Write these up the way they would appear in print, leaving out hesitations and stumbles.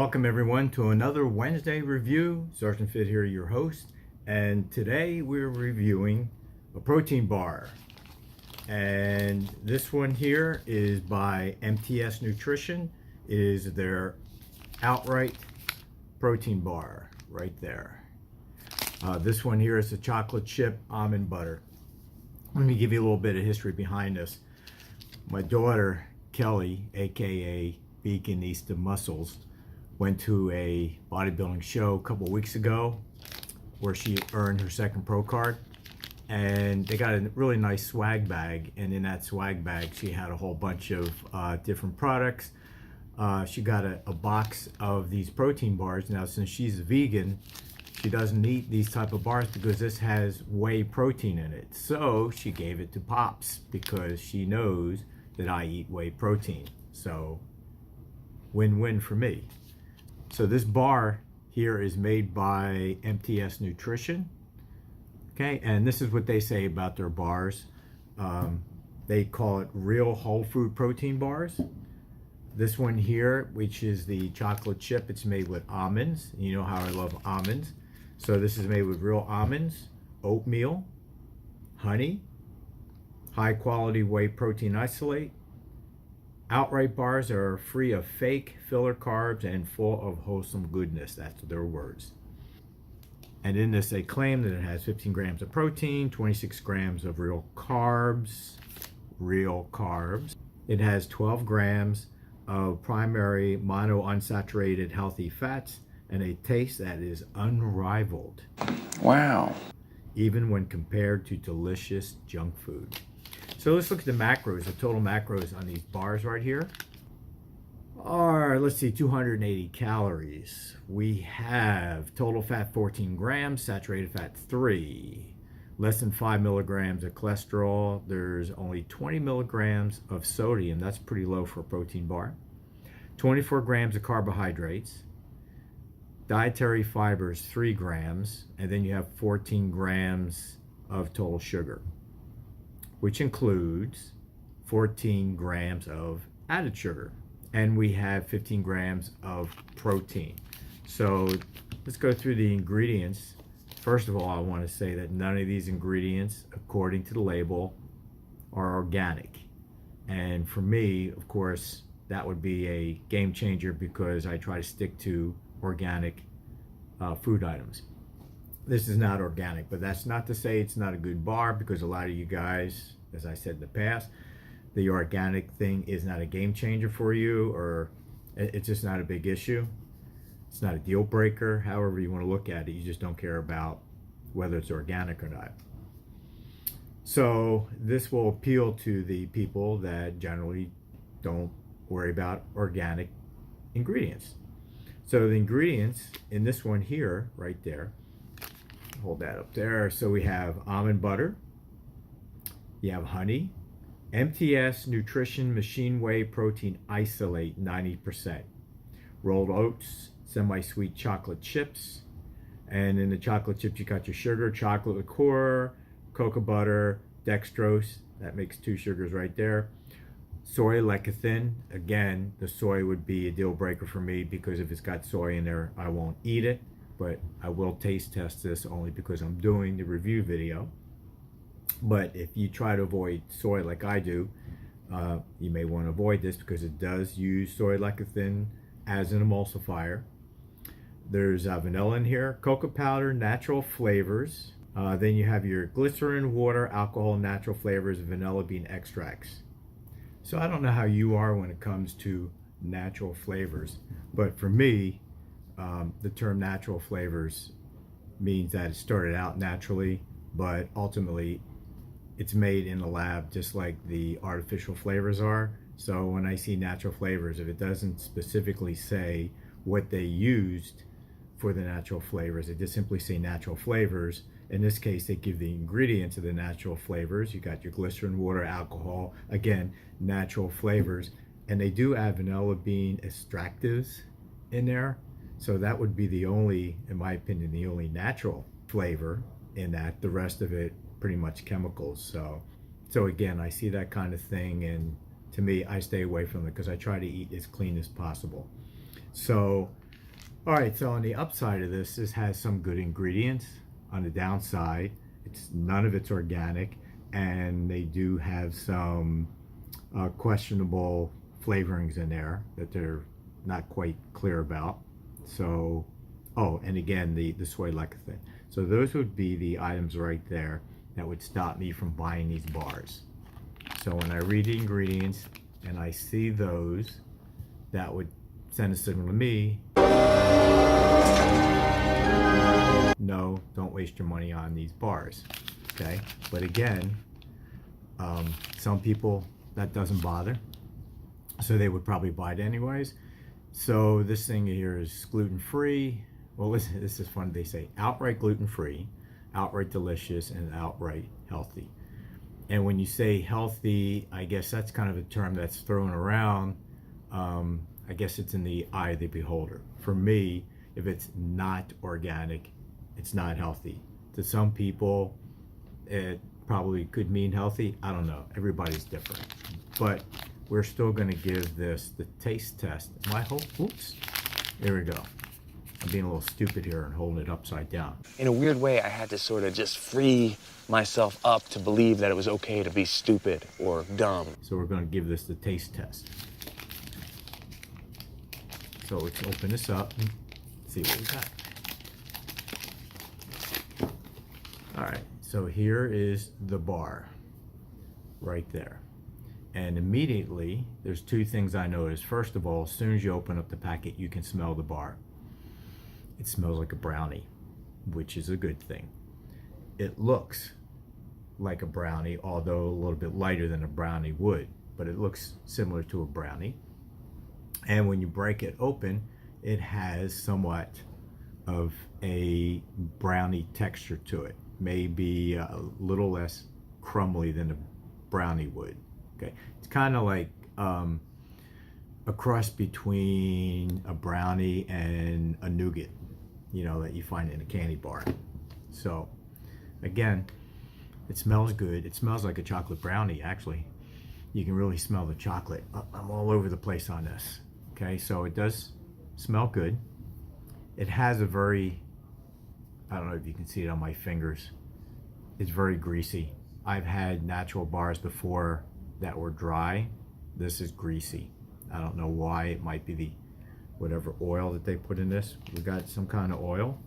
Welcome everyone to another Wednesday review. Sergeant Fit here, your host, and today we're reviewing a protein bar. And this one here is by MTS Nutrition. It is their outright protein bar right there. This one here is a chocolate chip almond butter. Let me give you a little bit of history behind this. My daughter Kelly, aka Beaconista Muscles, went to a bodybuilding show a couple weeks ago where she earned her second pro card, and they got a really nice swag bag, and in that swag bag she had a whole bunch of different products. She got a box of these protein bars. Now, since she's a vegan, she doesn't eat these type of bars because this has whey protein in it, so she gave it to Pops because she knows that I eat whey protein. So win-win for me. So this bar here is made by MTS Nutrition. Okay, and this is what they say about their bars. They call it real whole food protein bars. This one here, which is the chocolate chip, it's made with almonds. You know how I love almonds. So this is made with real almonds, oatmeal, honey, high quality whey protein isolate. Outright bars are free of fake filler carbs and full of wholesome goodness. That's their words. And in this, they claim that it has 15 grams of protein, 26 grams of real carbs. It has 12 grams of primary monounsaturated healthy fats and a taste that is unrivaled. Wow. Even when compared to delicious junk food. So let's look at the macros, the total macros on these bars right here. Are, let's see, 280 calories. We have total fat 14 grams, saturated fat 3, less than 5 milligrams of cholesterol. There's only 20 milligrams of sodium. That's pretty low for a protein bar. 24 grams of carbohydrates. Dietary fibers 3 grams, and then you have 14 grams of total sugar, which includes 14 grams of added sugar. And we have 15 grams of protein. So let's go through the ingredients. First of all, I want to say that none of these ingredients, according to the label, are organic. And for me, of course, that would be a game changer because I try to stick to organic food items. This is not organic, but that's not to say it's not a good bar, because a lot of you guys, as I said in the past, the organic thing is not a game changer for you, or it's just not a big issue. It's not a deal breaker. However you want to look at it, you just don't care about whether it's organic or not. So this will appeal to the people that generally don't worry about organic ingredients. So the ingredients in this one here, right there, hold that up there. So we have almond butter, you have honey, MTS Nutrition Machine Whey Protein Isolate 90%, rolled oats, semi-sweet chocolate chips, and in the chocolate chips you got your sugar, chocolate liqueur, cocoa butter, dextrose, that makes 2 sugars right there. Soy lecithin, again, the soy would be a deal breaker for me because if it's got soy in there, I won't eat it, but I will taste test this only because I'm doing the review video. But if you try to avoid soy like I do, you may want to avoid this because it does use soy lecithin as an emulsifier. There's vanilla in here, cocoa powder, natural flavors. Then you have your glycerin, water, alcohol, natural flavors, vanilla bean extracts. So I don't know how you are when it comes to natural flavors, but for me, the term natural flavors means that it started out naturally, but ultimately it's made in the lab just like the artificial flavors are. So when I see natural flavors, if it doesn't specifically say what they used for the natural flavors, it just simply say natural flavors. In this case, they give the ingredients of the natural flavors. You got your glycerin, water, alcohol, again, natural flavors. And they do add vanilla bean extractives in there. So that would be the only, in my opinion, the only natural flavor in that. The rest of it, pretty much chemicals. So again, I see that kind of thing, and to me, I stay away from it because I try to eat as clean as possible. So All right, so on the upside of this has some good ingredients. On the downside, none of it's organic, and they do have some questionable flavorings in there that they're not quite clear about. So, oh, and again, the soy lecithin. So those would be the items right there that would stop me from buying these bars. So when I read the ingredients and I see those, that would send a signal to me, no, don't waste your money on these bars. Okay, but again, some people that doesn't bother, so they would probably buy it anyways. So this thing here is gluten-free. Well, listen, this is fun. They say outright gluten-free, outright delicious, and outright healthy. And when you say healthy, I guess that's kind of a term that's thrown around. I guess it's in the eye of the beholder. For me, if it's not organic, it's not healthy. To some people, it probably could mean healthy. I don't know. Everybody's different. But we're still going to give this the taste test. Oops. There we go. I'm being a little stupid here and holding it upside down. In a weird way, I had to sort of just free myself up to believe that it was okay to be stupid or dumb. So we're going to give this the taste test. So let's open this up and see what we got. All right, so here is the bar right there. And immediately, there's two things I noticed. First of all, as soon as you open up the packet, you can smell the bar. It smells like a brownie, which is a good thing. It looks like a brownie, although a little bit lighter than a brownie would, but it looks similar to a brownie. And when you break it open, it has somewhat of a brownie texture to it. Maybe a little less crumbly than a brownie would. Okay, it's kind of like a cross between a brownie and a nougat, you know, that you find in a candy bar. So again, it smells good. It smells like a chocolate brownie, actually. You can really smell the chocolate. I'm all over the place on this. Okay, so it does smell good. It has a very, I don't know if you can see it on my fingers, it's very greasy. I've had natural bars before that were dry. This is greasy. I don't know why. It might be the whatever oil that they put in this. We got some kind of oil.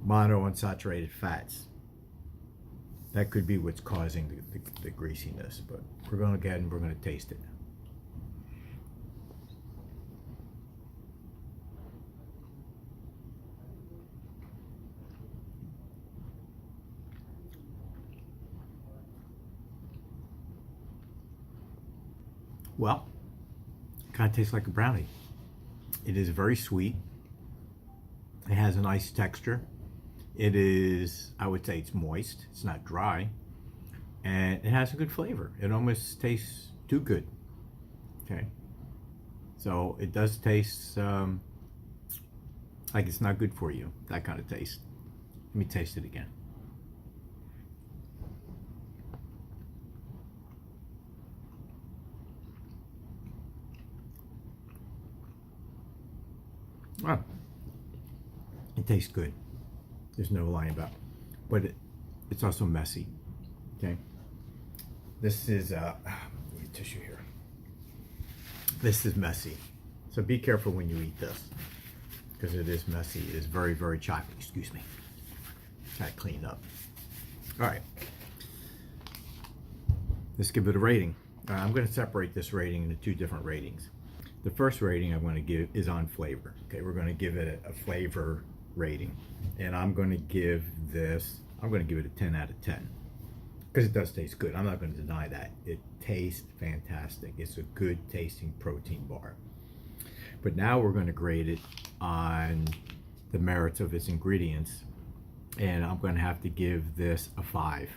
Monounsaturated fats. That could be what's causing the greasiness, but we're going to go ahead and we're going to taste it. Well, it kind of tastes like a brownie. It is very sweet. It has a nice texture. It is, I would say it's moist. It's not dry. And it has a good flavor. It almost tastes too good. Okay. So it does taste like it's not good for you. That kind of taste. Let me taste it again. Oh, it tastes good. There's no lying about it. But it's also messy. Okay. This is need tissue here. This is messy. So be careful when you eat this, because it is messy. It is very, very chocolate. Excuse me. Try to clean up. All right. Let's give it a rating. I'm going to separate this rating into two different ratings. The first rating I'm going to give is on flavor. Okay, we're going to give it a flavor rating, and I'm going to give this, I'm going to give it a 10 out of 10, because it does taste good. I'm not going to deny that. It tastes fantastic. It's a good tasting protein bar. But now we're going to grade it on the merits of its ingredients, and I'm going to have to give this a 5.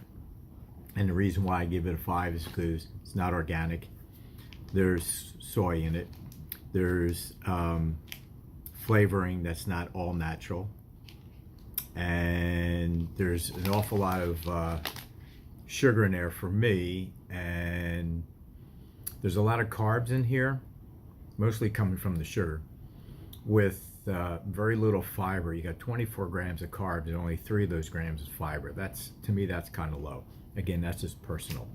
And the reason why I give it a 5 is because it's not organic. There's soy in it. There's flavoring that's not all natural, and there's an awful lot of sugar in there for me, and There's a lot of carbs in here, mostly coming from the sugar, with very little fiber. You got 24 grams of carbs and only 3 of those grams is fiber. That's, to me, that's kind of low. Again, that's just personal.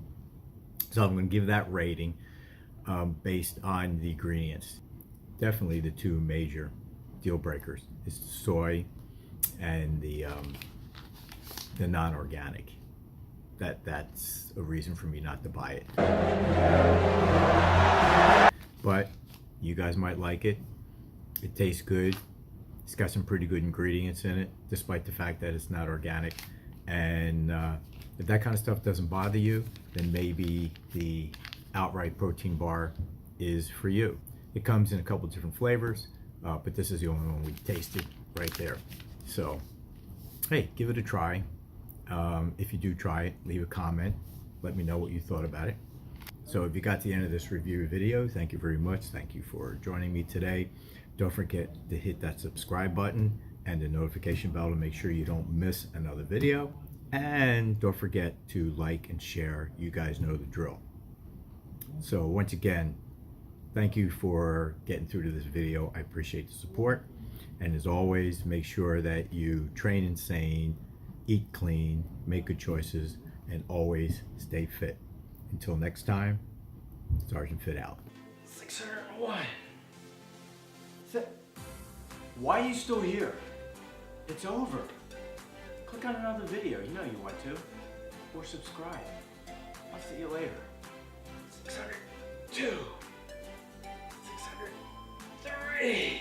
So I'm going to give that rating based on the ingredients. Definitely the two major deal breakers is the soy and the non-organic. That's a reason for me not to buy it. But you guys might like it. It tastes good. It's got some pretty good ingredients in it, despite the fact that it's not organic. And if that kind of stuff doesn't bother you, then maybe the outright protein bar is for you. It comes in a couple different flavors, but this is the only one we tasted right there. So, hey, give it a try. If you do try it, leave a comment. Let me know what you thought about it. So if you got to the end of this review video, thank you very much. Thank you for joining me today. Don't forget to hit that subscribe button and the notification bell to make sure you don't miss another video. And don't forget to like and share. You guys know the drill. So once again, thank you for getting through to this video. I appreciate the support. And as always, make sure that you train insane, eat clean, make good choices, and always stay fit. Until next time, Sergeant Fit out. 601. Why are you still here? It's over. Click on another video, you know you want to. Or subscribe. I'll see you later. 602. 603.